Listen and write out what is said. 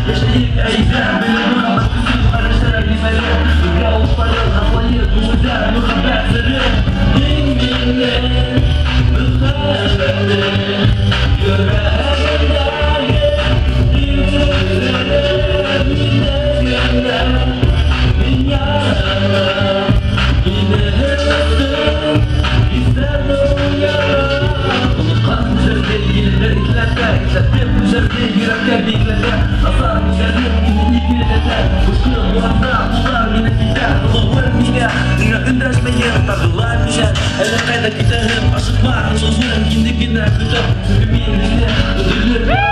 Yaşayık eylem beni muhabbet kısım araçlara gitmeli Dünya uçları kafayı kuşacak muhabbetleri Dinginle müsaadeni Yüreğimden yürüyorum yine günler Dünyana yine hırsın İster uyanır Kan üzerinde ilgilenler ikiletler İklettim üzerinde yürekler bilgilenler Asar güzelim yine ilgilenler Kuşkun muhabbet tutar yine gider Olur mine dünya ündeşmeyin Takılar mine hele kayda giderim Aşık var uzun Kimdi günler güzel Çünkü minimle ödülür